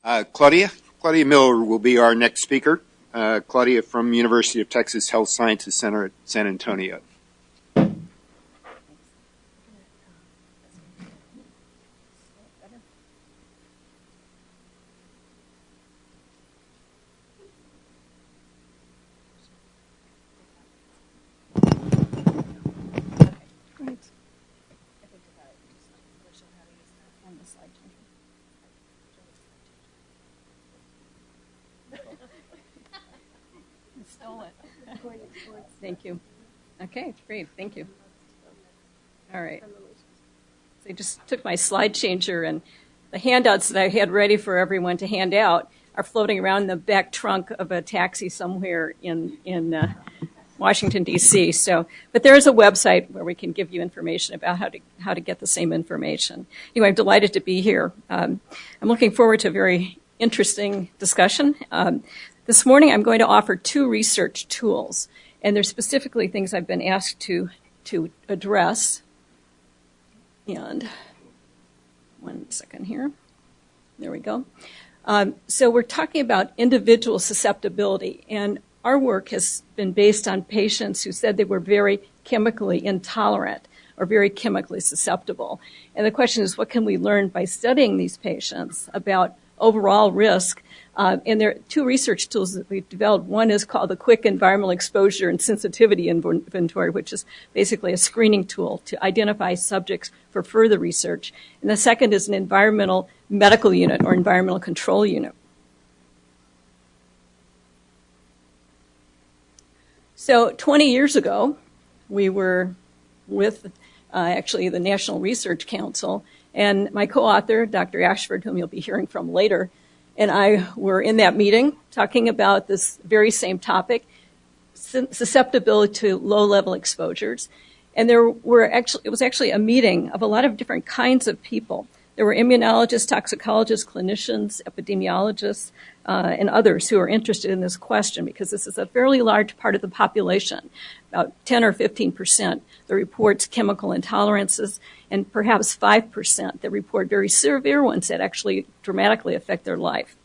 Claudia Miller will be our next speaker. Claudia from University of Texas Health Sciences Center at San Antonio. Thank you. Okay, great. Thank you. All right. So I just took my slide changer, and the handouts that I had ready for everyone to hand out are floating around the back trunk of a taxi somewhere in Washington, D.C. But there is a website where we can give you information about how to get the same information. Anyway, I'm delighted to be here. I'm looking forward to a very interesting discussion. This morning, I'm going to offer 2 research tools. And they're specifically things I've been asked to address. And 1 second here. There we go. So we're talking about individual susceptibility. And our work has been based on patients who said they were very chemically intolerant or very chemically susceptible. And the question is, what can we learn by studying these patients about overall risk? And there are 2 research tools that we've developed. One is called the Quick Environmental Exposure and Sensitivity Inventory, which is basically a screening tool to identify subjects for further research. And the second is an environmental medical unit or environmental control unit. So 20 years ago, we were with actually the National Research Council, and my co-author, Dr. Ashford, whom you'll be hearing from later, and I were in that meeting talking about this very same topic, susceptibility to low-level exposures. And it was actually a meeting of a lot of different kinds of people. There were immunologists, toxicologists, clinicians, epidemiologists, and others who are interested in this question because this is a fairly large part of the population, about 10 or 15% that reports chemical intolerances, and perhaps 5% that report very severe ones that actually dramatically affect their life.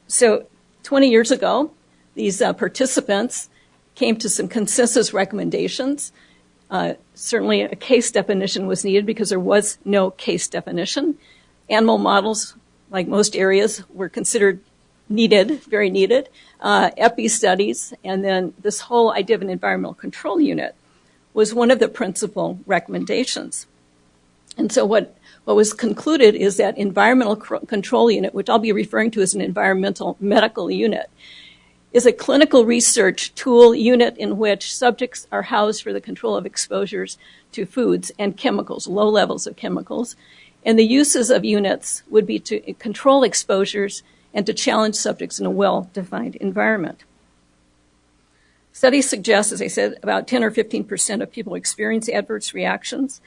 So 20 years ago, these participants came to some consensus recommendations. Certainly a case definition was needed because there was no case definition. Animal models, like most areas, were considered needed, very needed. Epi studies, and then this whole idea of an environmental control unit was one of the principal recommendations. And so what was concluded is that environmental control unit, which I'll be referring to as an environmental medical unit, is a clinical research tool unit in which subjects are housed for the control of exposures to foods and chemicals, low levels of chemicals. And the uses of units would be to control exposures and to challenge subjects in a well-defined environment. Studies suggest, as I said, about 10 or 15% of people experience adverse reactions,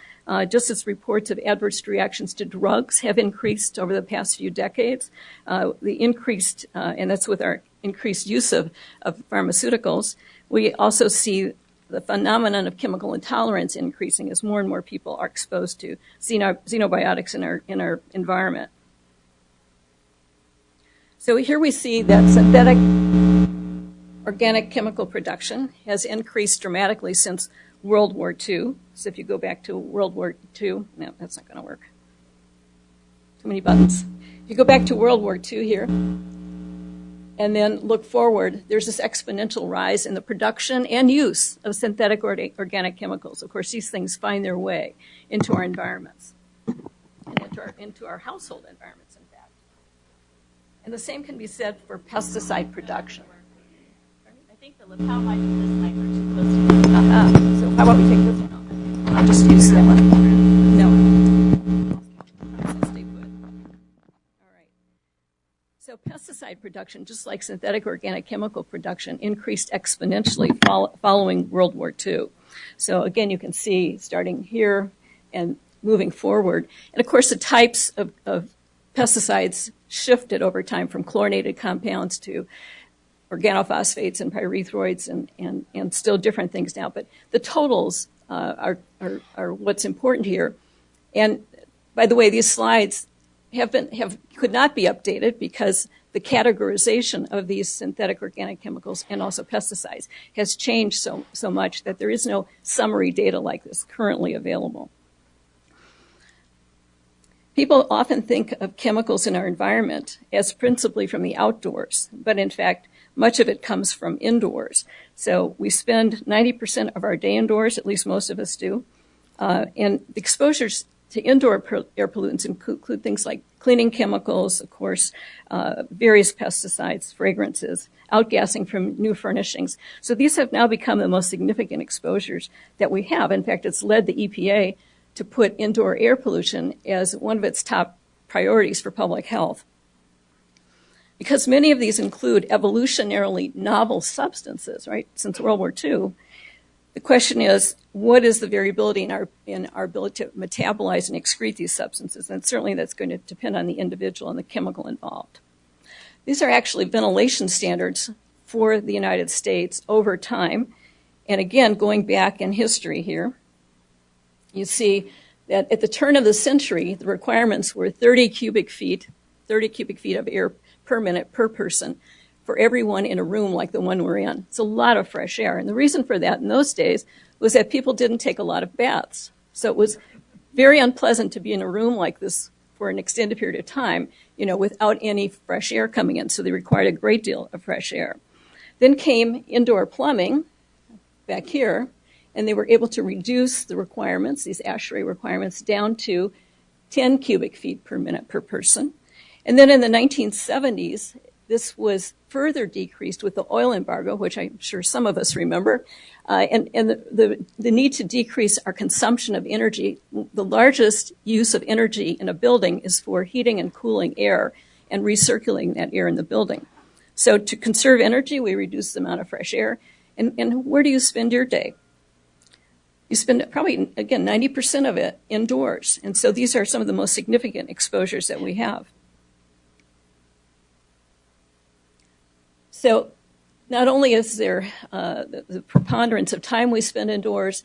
just as reports of adverse reactions to drugs have increased over the past few decades. The increased, and that's with our increased use of pharmaceuticals, we also see the phenomenon of chemical intolerance increasing as more and more people are exposed to xenobiotics in our environment. So here we see that synthetic organic chemical production has increased dramatically since World War II. So if you go back to World War II, no, that's not going to work. Too many buttons. If you go back to World War II here, and then look forward, there's this exponential rise in the production and use of synthetic organic chemicals. Of course, these things find their way into our environments and into our household environments, in fact. And the same can be said for pesticide production. I think the lapel might be this mic or too close to you. So how about we take this one off? I'll just use that one. No. Stay put. All right. So pesticide production, just like synthetic organic chemical production, increased exponentially following World War II. So again, you can see starting here and moving forward. And of course, the types of pesticides shifted over time from chlorinated compounds to organophosphates and pyrethroids and still different things now. But the totals are what's important here. And by the way, these slides could not be updated because the categorization of these synthetic organic chemicals and also pesticides has changed so much that there is no summary data like this currently available. People often think of chemicals in our environment as principally from the outdoors, but in fact, much of it comes from indoors. So we spend 90% of our day indoors, at least most of us do, and the exposures to indoor air pollutants include things like cleaning chemicals, of course, various pesticides, fragrances, outgassing from new furnishings. So these have now become the most significant exposures that we have. In fact, it's led the EPA to put indoor air pollution as one of its top priorities for public health. Because many of these include evolutionarily novel substances, right, since World War II, the question is, what is the variability in our ability to metabolize and excrete these substances? And certainly that's going to depend on the individual and the chemical involved. These are actually ventilation standards for the United States over time. And again, going back in history here, you see that at the turn of the century, the requirements were 30 cubic feet of air per minute per person for everyone in a room like the one we're in. It's a lot of fresh air. And the reason for that in those days was that people didn't take a lot of baths. So it was very unpleasant to be in a room like this for an extended period of time, without any fresh air coming in. So they required a great deal of fresh air. Then came indoor plumbing back here, and they were able to reduce the requirements, these ASHRAE requirements, down to 10 cubic feet per minute per person. And then in the 1970s, this was further decreased with the oil embargo, which I'm sure some of us remember, and the need to decrease our consumption of energy. The largest use of energy in a building is for heating and cooling air and recirculating that air in the building. So to conserve energy, we reduce the amount of fresh air. And where do you spend your day? You spend probably, again, 90% of it indoors. And so these are some of the most significant exposures that we have. So not only is there the preponderance of time we spend indoors,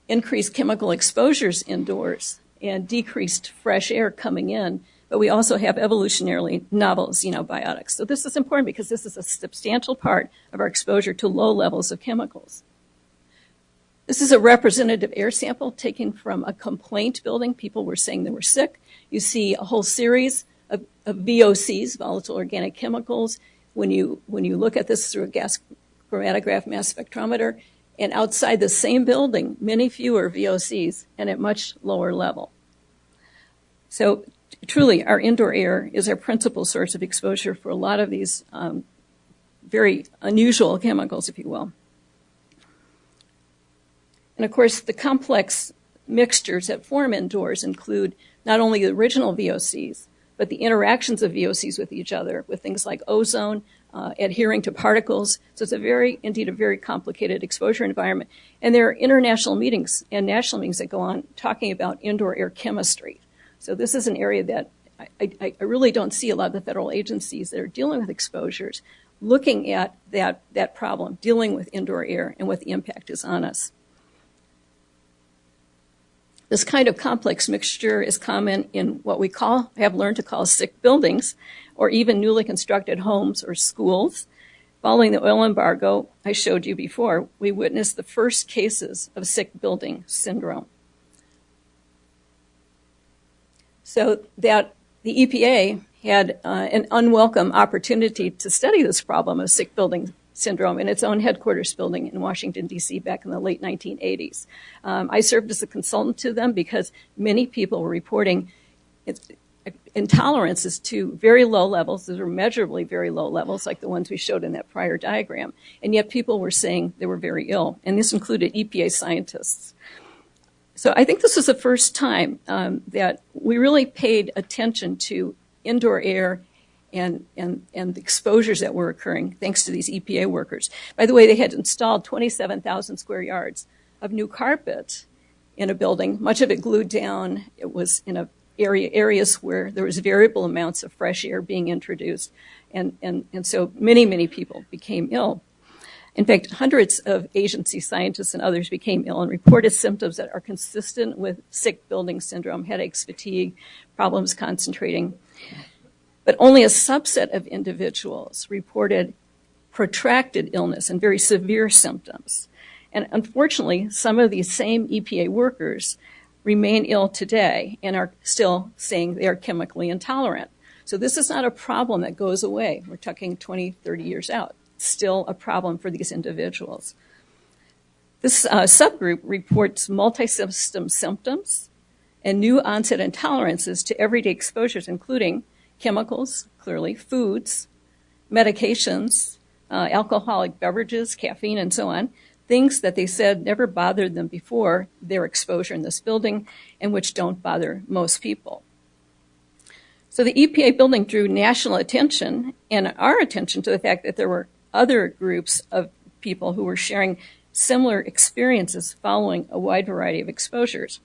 increased chemical exposures indoors, and decreased fresh air coming in, but we also have evolutionarily novel xenobiotics. So this is important because this is a substantial part of our exposure to low levels of chemicals. This is a representative air sample taken from a complaint building. People were saying they were sick. You see a whole series of VOCs, volatile organic chemicals. When you look at this through a gas chromatograph mass spectrometer, and outside the same building, many fewer VOCs and at much lower level. So truly, our indoor air is our principal source of exposure for a lot of these very unusual chemicals, if you will. And of course, the complex mixtures that form indoors include not only the original VOCs, but the interactions of VOCs with each other, with things like ozone, adhering to particles. So it's indeed a very complicated exposure environment. And there are international meetings and national meetings that go on talking about indoor air chemistry. So this is an area that I really don't see a lot of the federal agencies that are dealing with exposures looking at that problem, dealing with indoor air and what the impact is on us. This kind of complex mixture is common in what we have learned to call sick buildings, or even newly constructed homes or schools. Following the oil embargo I showed you before, we witnessed the first cases of sick building syndrome. So that the EPA had an unwelcome opportunity to study this problem of sick building syndrome in its own headquarters building in Washington, D.C. back in the late 1980s. I served as a consultant to them because many people were reporting intolerances to very low levels. These were measurably very low levels, like the ones we showed in that prior diagram. And yet people were saying they were very ill. And this included EPA scientists. So I think this was the first time that we really paid attention to indoor air and the exposures that were occurring thanks to these EPA workers. By the way, they had installed 27,000 square yards of new carpet in a building, much of it glued down. It was in areas where there was variable amounts of fresh air being introduced. And so many people became ill. In fact, hundreds of agency scientists and others became ill and reported symptoms that are consistent with sick building syndrome, headaches, fatigue, problems concentrating. But only a subset of individuals reported protracted illness and very severe symptoms. And unfortunately, some of these same EPA workers remain ill today and are still saying they are chemically intolerant. So this is not a problem that goes away. We're talking 20, 30 years out. It's still a problem for these individuals. This subgroup reports multi-system symptoms and new onset intolerances to everyday exposures, including chemicals, clearly, foods, medications, alcoholic beverages, caffeine, and so on, things that they said never bothered them before their exposure in this building and which don't bother most people. So the EPA building drew national attention and our attention to the fact that there were other groups of people who were sharing similar experiences following a wide variety of exposures.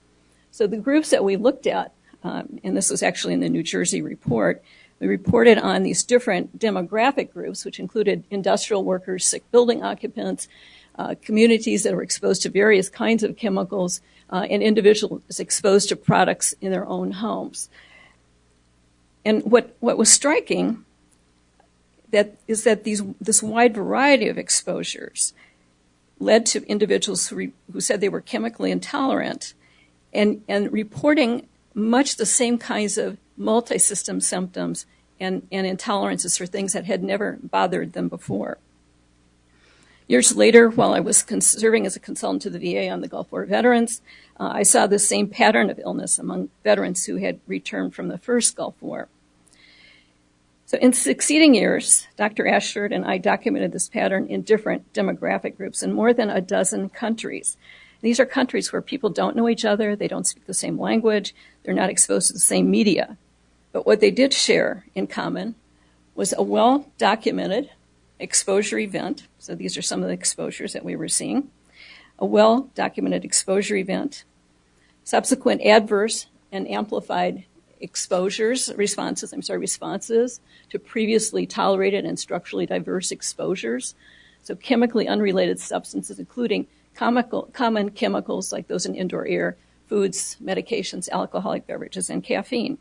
So the groups that we looked at, and this was actually in the New Jersey report, we reported on these different demographic groups, which included industrial workers, sick building occupants, communities that were exposed to various kinds of chemicals, and individuals exposed to products in their own homes. And what was striking is that this wide variety of exposures led to individuals who said they were chemically intolerant and reporting much the same kinds of multi-system symptoms and intolerances for things that had never bothered them before. Years later, while I was serving as a consultant to the VA on the Gulf War veterans, I saw the same pattern of illness among veterans who had returned from the first Gulf War. So in succeeding years, Dr. Ashford and I documented this pattern in different demographic groups in more than a dozen countries. These are countries where people don't know each other, they don't speak the same language, they're not exposed to the same media. But what they did share in common was a well-documented exposure event. So these are some of the exposures that we were seeing. A well-documented exposure event, subsequent adverse and amplified responses to previously tolerated and structurally diverse exposures. So chemically unrelated substances, including common chemicals like those in indoor air, foods, medications, alcoholic beverages, and caffeine.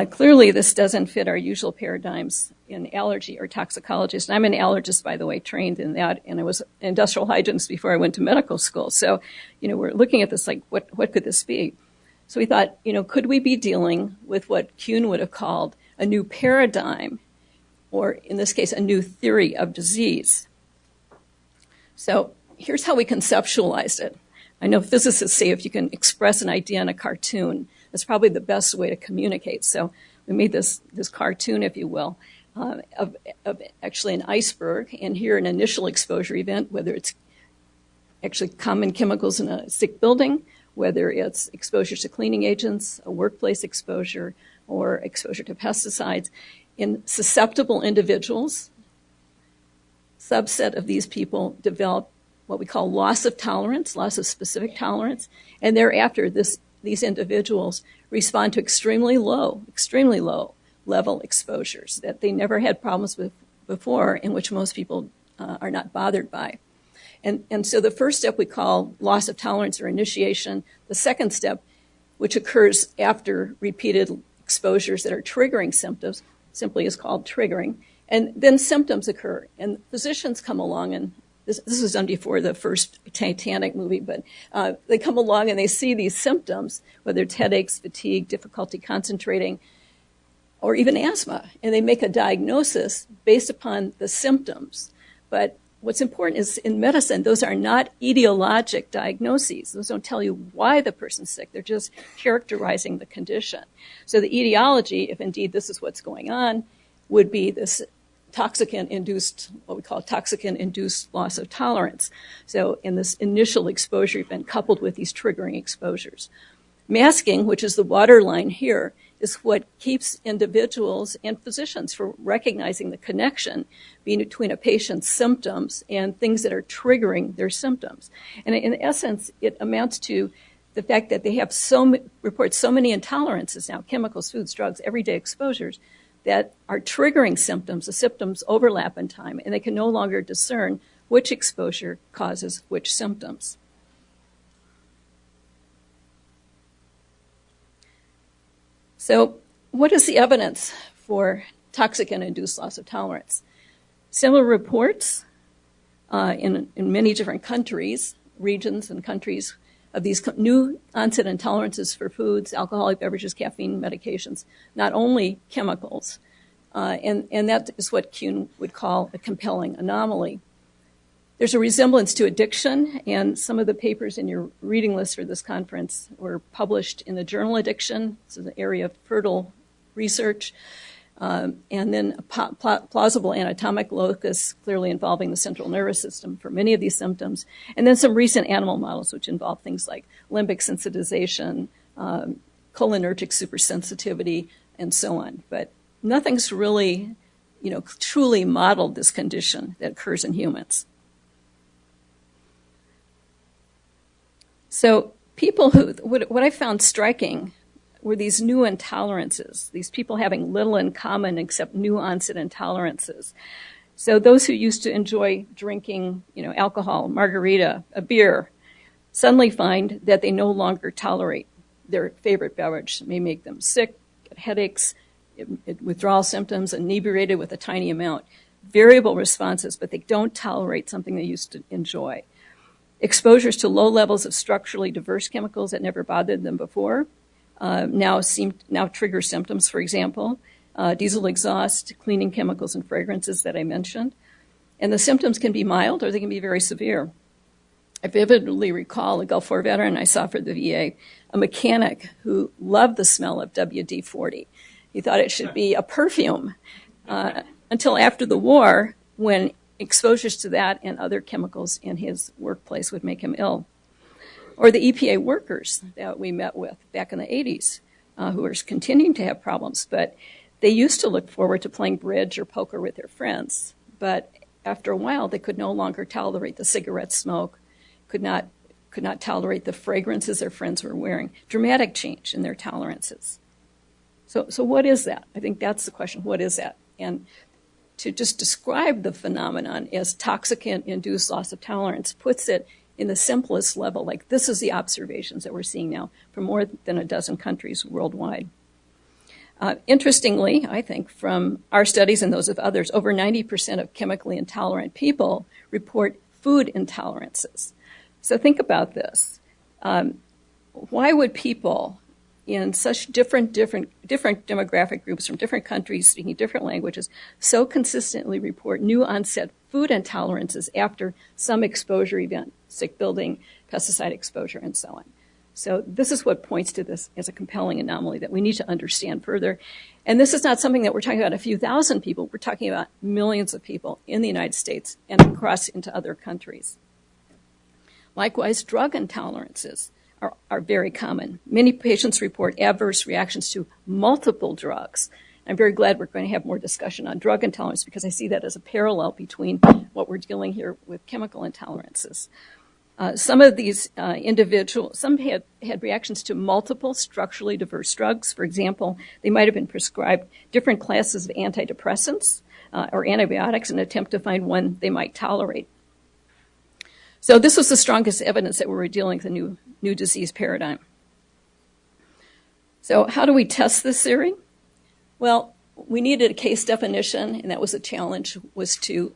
Clearly, this doesn't fit our usual paradigms in allergy or toxicologist. And I'm an allergist, by the way, trained in that, and I was an industrial hygienist before I went to medical school. So, we're looking at this like, what could this be? So we thought, could we be dealing with what Kuhn would have called a new paradigm, or in this case, a new theory of disease? So here's how we conceptualized it. I know physicists say if you can express an idea in a cartoon, that's probably the best way to communicate. So we made this cartoon, if you will, of actually an iceberg, and here an initial exposure event, whether it's actually common chemicals in a sick building, whether it's exposure to cleaning agents, a workplace exposure, or exposure to pesticides. In susceptible individuals, subset of these people develop what we call loss of tolerance, loss of specific tolerance, and thereafter these individuals respond to extremely low level exposures that they never had problems with before, in which most people are not bothered by. And so the first step we call loss of tolerance or initiation. The second step, which occurs after repeated exposures that are triggering symptoms, simply is called triggering. And then symptoms occur. And physicians come along, and this was done before the first Titanic movie, but they come along and they see these symptoms, whether it's headaches, fatigue, difficulty concentrating, or even asthma. And they make a diagnosis based upon the symptoms. But what's important is in medicine, those are not etiologic diagnoses. Those don't tell you why the person's sick. They're just characterizing the condition. So the etiology, if indeed this is what's going on, would be this what we call toxicant-induced loss of tolerance. So in this initial exposure event coupled with these triggering exposures. Masking, which is the waterline here, is what keeps individuals and physicians from recognizing the connection between a patient's symptoms and things that are triggering their symptoms. And in essence, it amounts to the fact that they have report so many intolerances now, chemicals, foods, drugs, everyday exposures, that are triggering symptoms. The symptoms overlap in time, and they can no longer discern which exposure causes which symptoms. So what is the evidence for toxicant-induced loss of tolerance? Similar reports in many different countries, regions and countries, of these new onset intolerances for foods, alcoholic beverages, caffeine, medications, not only chemicals. And that is what Kuhn would call a compelling anomaly. There's a resemblance to addiction, and some of the papers in your reading list for this conference were published in the journal Addiction. This is an area of fertile research. And then a plausible anatomic locus, clearly involving the central nervous system for many of these symptoms. And then some recent animal models, which involve things like limbic sensitization, cholinergic supersensitivity, and so on. But nothing's really, truly modeled this condition that occurs in humans. So people what I found striking were these new intolerances, these people having little in common except new onset intolerances. So those who used to enjoy drinking, alcohol, margarita, a beer, suddenly find that they no longer tolerate their favorite beverage. It may make them sick, get headaches, withdrawal symptoms, inebriated with a tiny amount. Variable responses, but they don't tolerate something they used to enjoy. Exposures to low levels of structurally diverse chemicals that never bothered them before now trigger symptoms. For example, diesel exhaust, cleaning chemicals, and fragrances that I mentioned. And the symptoms can be mild or they can be very severe. I vividly recall a Gulf War veteran I saw for the VA, a mechanic who loved the smell of WD-40. He thought it should be a perfume until after the war, when exposures to that and other chemicals in his workplace would make him ill. Or the EPA workers that we met with back in the 80s who are continuing to have problems. But they used to look forward to playing bridge or poker with their friends. But after a while, they could no longer tolerate the cigarette smoke, could not tolerate the fragrances their friends were wearing. Dramatic change in their tolerances. So what is that? I think that's the question. What is that? And to just describe the phenomenon as toxicant-induced loss of tolerance puts it in the simplest level, like this is the observations that we're seeing now from more than a dozen countries worldwide. Interestingly, I think from our studies and those of others, over 90% of chemically intolerant people report food intolerances. So think about this. Why would people in such different demographic groups from different countries speaking different languages so consistently report new onset food intolerances after some exposure event, sick building, pesticide exposure, and so on? So this is what points to this as a compelling anomaly that we need to understand further. And this is not something that we're talking about a few thousand people. We're talking about millions of people in the United States and across into other countries. Likewise, drug intolerances are very common. Many patients report adverse reactions to multiple drugs. I'm very glad we're going to have more discussion on drug intolerance because I see that as a parallel between what we're dealing here with chemical intolerances. Some of these individuals, some had reactions to multiple structurally diverse drugs. For example, they might have been prescribed different classes of antidepressants or antibiotics in an attempt to find one they might tolerate. So this was the strongest evidence that we were dealing with a new disease paradigm. So how do we test this theory? Well, we needed a case definition, and that was a challenge, was to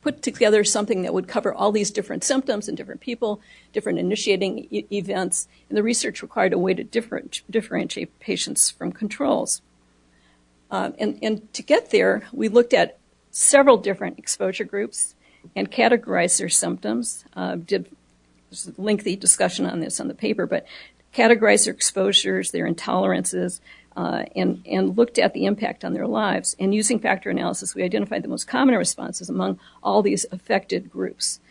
put together something that would cover all these different symptoms in different people, different initiating events, and the research required a way to differentiate patients from controls. And to get there, we looked at several different exposure groups and categorized their symptoms. There's a lengthy discussion on this on the paper, but categorized their exposures, their intolerances, and looked at the impact on their lives. And using factor analysis, we identified the most common responses among all these affected groups.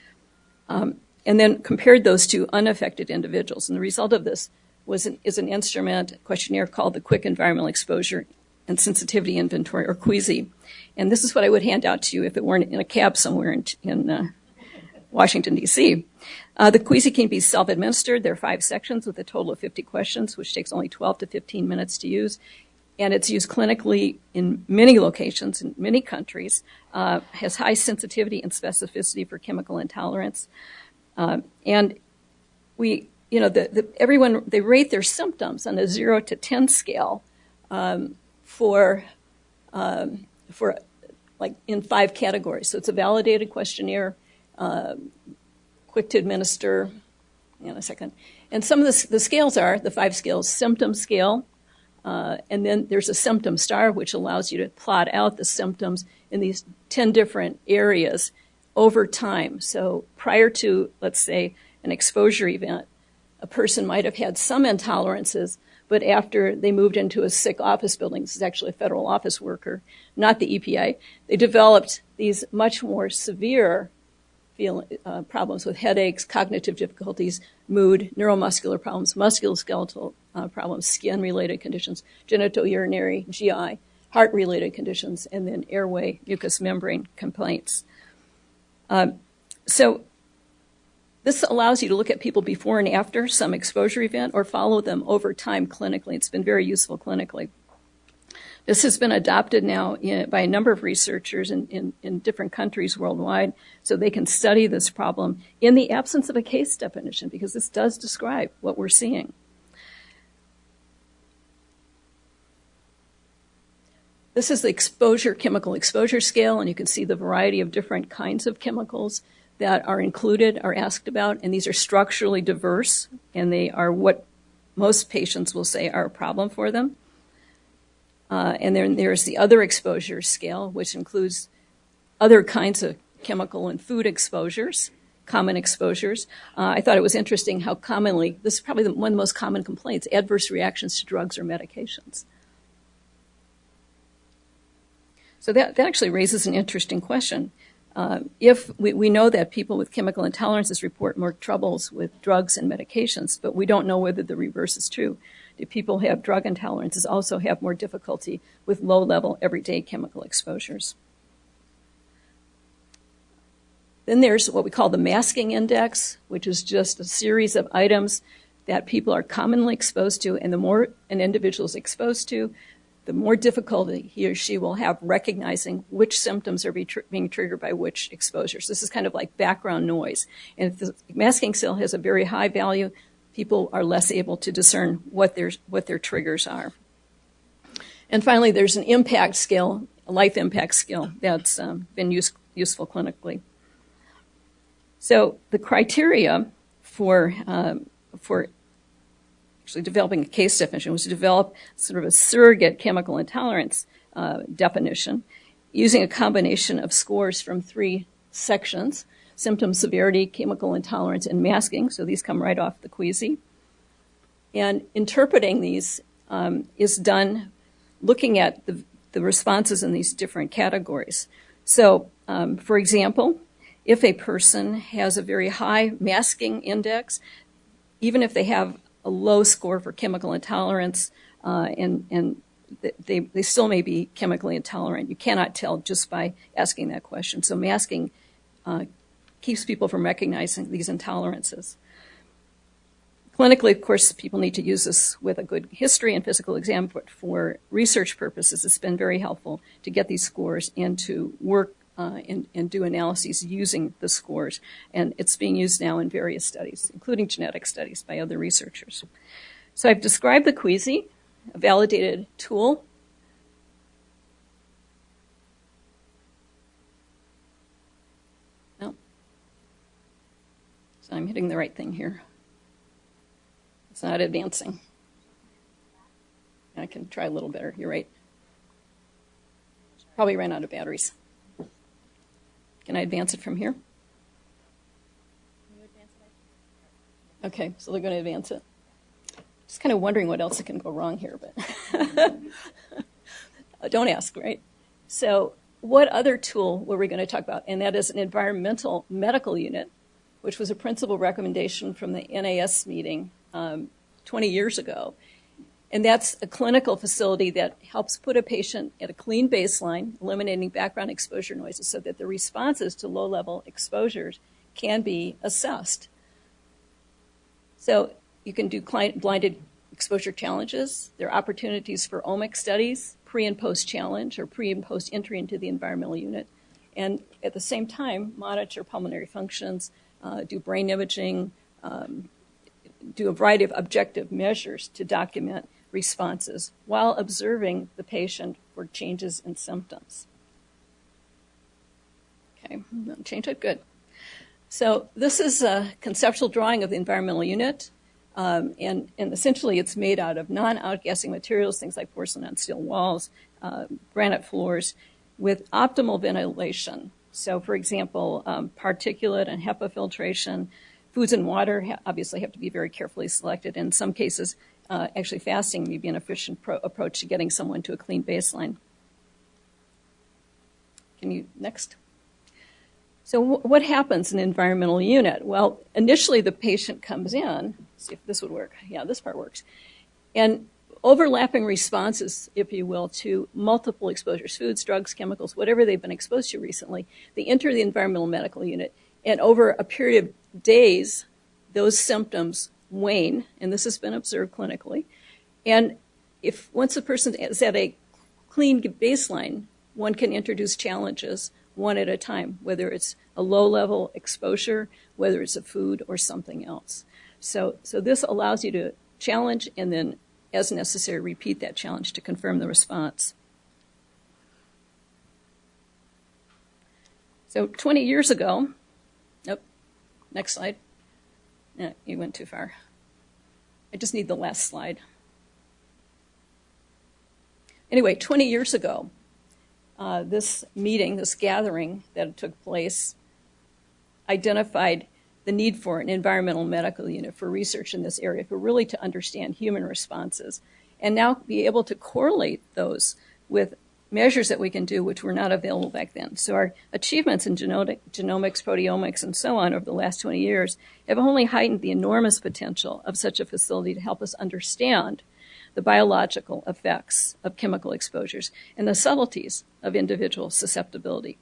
And then compared those to unaffected individuals. And the result of this is an instrument, a questionnaire called the Quick Environmental Exposure and Sensitivity Inventory, or QEESI. And this is what I would hand out to you if it weren't in a cab somewhere in Washington, D.C. The QEESI can be self-administered. There are 5 sections with a total of 50 questions, which takes only 12 to 15 minutes to use. and it's used clinically in many locations, in many countries, has high sensitivity and specificity for chemical intolerance. And everyone, they rate their symptoms on a 0 to 10 scale for like in 5 categories. So it's a validated questionnaire, quick to administer. Hang on a second. And some of the scales are the 5 scales: symptom scale, and then there's a symptom star, which allows you to plot out the symptoms in these 10 different areas over time. So prior to, let's say, an exposure event, a person might have had some intolerances, but after they moved into a sick office building, this is actually a federal office worker, not the EPA, they developed these much more severe problems with headaches, cognitive difficulties, mood, neuromuscular problems, musculoskeletal problems, skin-related conditions, genitourinary, GI, heart-related conditions, and then airway, mucous membrane complaints. So this allows you to look at people before and after some exposure event or follow them over time clinically. It's been very useful clinically. This has been adopted now by a number of researchers in different countries worldwide, so they can study this problem in the absence of a case definition, because this does describe what we're seeing. This is the chemical exposure scale, and you can see the variety of different kinds of chemicals that are included, are asked about, and these are structurally diverse, and they are what most patients will say are a problem for them. And then there's the other exposure scale, which includes other kinds of chemical and food exposures, common exposures. I thought it was interesting how commonly, this is probably one of the most common complaints, adverse reactions to drugs or medications. So that actually raises an interesting question. If we know that people with chemical intolerances report more troubles with drugs and medications, but we don't know whether the reverse is true. Do people who have drug intolerances also have more difficulty with low-level, everyday chemical exposures? Then there's what we call the masking index, which is just a series of items that people are commonly exposed to, and the more an individual is exposed to, the more difficulty he or she will have recognizing which symptoms are being triggered by which exposures. This is kind of like background noise. And if the masking scale has a very high value, people are less able to discern what their triggers are. And finally, there's an impact scale, a life impact scale that's been useful clinically. So the criteria for actually developing a case definition was to develop sort of a surrogate chemical intolerance definition using a combination of scores from 3 sections: symptom severity, chemical intolerance, and masking. So these come right off the queasy. And interpreting these is done looking at the responses in these different categories. So, for example, if a person has a very high masking index, even if they have a low score for chemical intolerance, and they still may be chemically intolerant. You cannot tell just by asking that question. So masking keeps people from recognizing these intolerances. Clinically, of course, people need to use this with a good history and physical exam, but for research purposes, it's been very helpful to get these scores and to work and do analyses using the scores. And it's being used now in various studies, including genetic studies by other researchers. So I've described the queasy, a validated tool. No. So I'm hitting the right thing here. It's not advancing. I can try a little better. You're right. Probably ran out of batteries. Can I advance it from here? Okay, so they're going to advance it. Just kind of wondering what else can go wrong here, but don't ask, right? So what other tool were we going to talk about? And that is an environmental medical unit, which was a principal recommendation from the NAS meeting 20 years ago. And that's a clinical facility that helps put a patient at a clean baseline, eliminating background exposure noises so that the responses to low-level exposures can be assessed. So you can do blinded exposure challenges. There are opportunities for omic studies, pre and post challenge or pre and post entry into the environmental unit. And at the same time, monitor pulmonary functions, do brain imaging, do a variety of objective measures to document responses while observing the patient for changes in symptoms. Okay, change it, good. So this is a conceptual drawing of the environmental unit, and essentially it's made out of non-outgassing materials, things like porcelain on steel walls, granite floors, with optimal ventilation. So, for example, particulate and HEPA filtration. Foods and water obviously have to be very carefully selected. In some cases, actually fasting may be an efficient approach to getting someone to a clean baseline. Can you, next? So what happens in an environmental unit? Well, initially the patient comes in. Let's see if this would work. Yeah, this part works. And overlapping responses, if you will, to multiple exposures, foods, drugs, chemicals, whatever they've been exposed to recently, they enter the environmental medical unit. And over a period of days, those symptoms wane, and this has been observed clinically. And if once a person is at a clean baseline, one can introduce challenges one at a time, whether it's a low-level exposure, whether it's a food or something else. So this allows you to challenge and then, as necessary, repeat that challenge to confirm the response. So 20 years ago, next slide. No, you went too far. I just need the last slide. Anyway, 20 years ago, this meeting, this gathering that took place, identified the need for an environmental medical unit for research in this area, for really to understand human responses, and now be able to correlate those with measures that we can do which were not available back then. So our achievements in genomics, proteomics, and so on over the last 20 years have only heightened the enormous potential of such a facility to help us understand the biological effects of chemical exposures and the subtleties of individual susceptibility.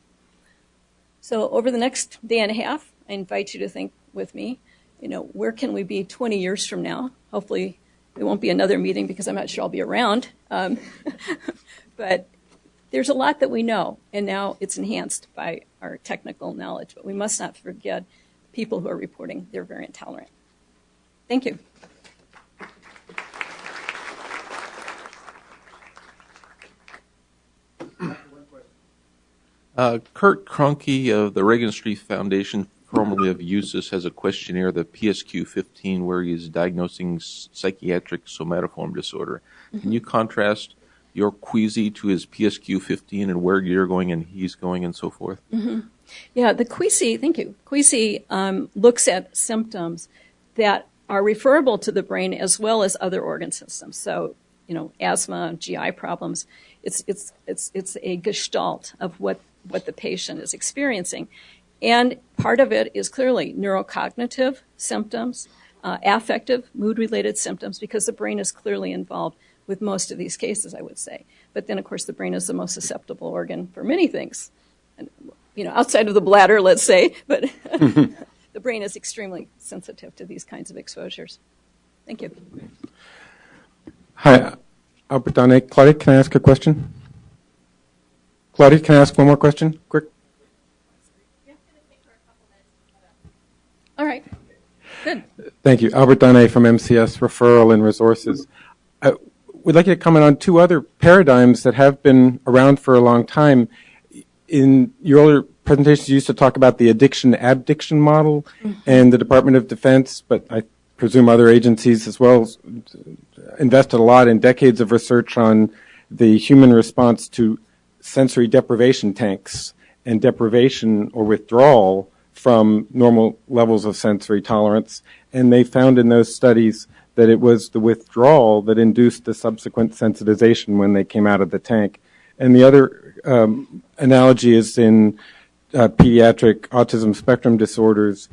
So over the next day and a half, I invite you to think with me, where can we be 20 years from now? Hopefully there won't be another meeting because I'm not sure I'll be around. But there's a lot that we know, and now it's enhanced by our technical knowledge. But we must not forget people who are reporting they're very intolerant. Thank you. Kurt Kroenke of the Reagan Street Foundation, formerly of USIS, has a questionnaire, the PSQ-15, where he is diagnosing psychiatric somatoform disorder. Mm-hmm. Can you contrast your queasy to his PSQ-15 and where you're going and he's going and so forth? Mm-hmm. Yeah, the queasy, thank you. Queasy looks at symptoms that are referable to the brain as well as other organ systems. So, asthma, GI problems. It's a gestalt of what the patient is experiencing. And part of it is clearly neurocognitive symptoms, affective, mood-related symptoms, because the brain is clearly involved with most of these cases, I would say. But then, of course, the brain is the most susceptible organ for many things, and, outside of the bladder, let's say, but the brain is extremely sensitive to these kinds of exposures. Thank you. Hi, Albert Donne. Claudia, can I ask a question? Claudia, can I ask one more question? Quick. All right. Good. Thank you. Albert Donne from MCS Referral and Resources. We'd like you to comment on two other paradigms that have been around for a long time. In your earlier presentations, you used to talk about the addiction-abdiction model, mm-hmm. and the Department of Defense, but I presume other agencies as well, invested a lot in decades of research on the human response to sensory deprivation tanks and deprivation or withdrawal from normal levels of sensory tolerance. And they found in those studies that it was the withdrawal that induced the subsequent sensitization when they came out of the tank. And the other analogy is in pediatric autism spectrum disorders.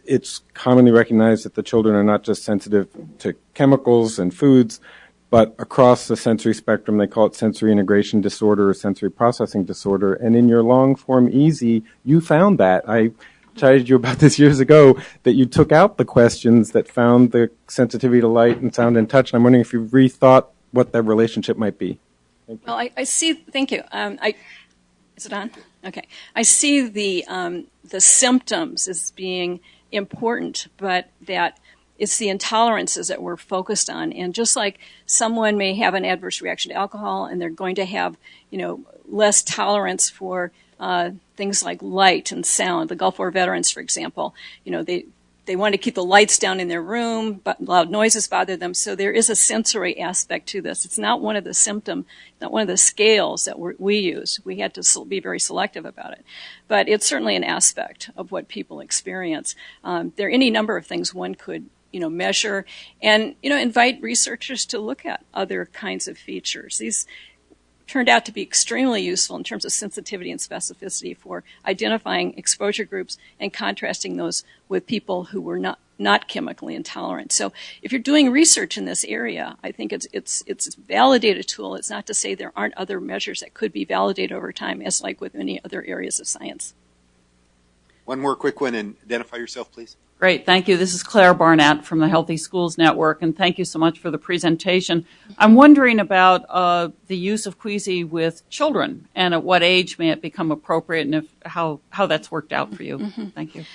It's commonly recognized that the children are not just sensitive to chemicals and foods, but across the sensory spectrum. They call it sensory integration disorder or sensory processing disorder. And in your long form EASY, you found that. I chided you about this years ago, that you took out the questions that found the sensitivity to light and sound and touch. And I'm wondering if you've rethought what that relationship might be. Well, I see. Thank you. Is it on? Okay. I see the symptoms as being important, but that it's the intolerances that we're focused on. And just like someone may have an adverse reaction to alcohol, and they're going to have, less tolerance for things like light and sound. The Gulf War veterans, for example, they want to keep the lights down in their room, but loud noises bother them. So there is a sensory aspect to this. It's not one of the not one of the scales that we use. We had to be very selective about it. But it's certainly an aspect of what people experience. There are any number of things one could measure and, invite researchers to look at other kinds of features. These turned out to be extremely useful in terms of sensitivity and specificity for identifying exposure groups and contrasting those with people who were not chemically intolerant. So if you're doing research in this area, I think it's a validated tool. It's not to say there aren't other measures that could be validated over time, as like with many other areas of science. One more quick one, and identify yourself, please. Great, thank you. This is Claire Barnett from the Healthy Schools Network, and thank you so much for the presentation. I'm wondering about the use of Queasy with children, and at what age may it become appropriate, and how that's worked out for you. Mm-hmm. Thank you.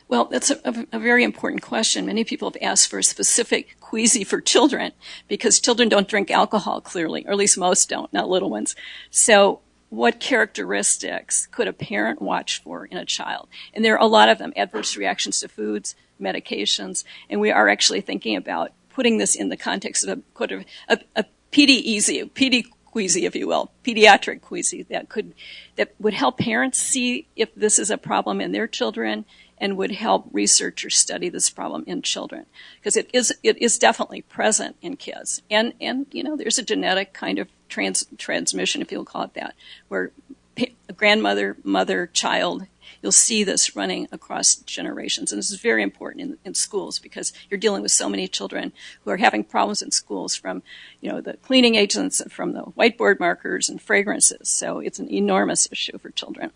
Well, that's a very important question. Many people have asked for a specific Queasy for children, because children don't drink alcohol, clearly, or at least most don't, not little ones. So what characteristics could a parent watch for in a child? And there are a lot of them: adverse reactions to foods, medications, and we are actually thinking about putting this in the context of a PD Queasy, if you will, pediatric Queasy that would help parents see if this is a problem in their children, and would help researchers study this problem in children, because it is definitely present in kids, and there's a genetic kind of transmission, if you'll call it that, where a grandmother, mother, child, you'll see this running across generations. And this is very important in schools, because you're dealing with so many children who are having problems in schools from, the cleaning agents and from the whiteboard markers and fragrances. So it's an enormous issue for children.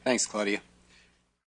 Thanks, Claudia.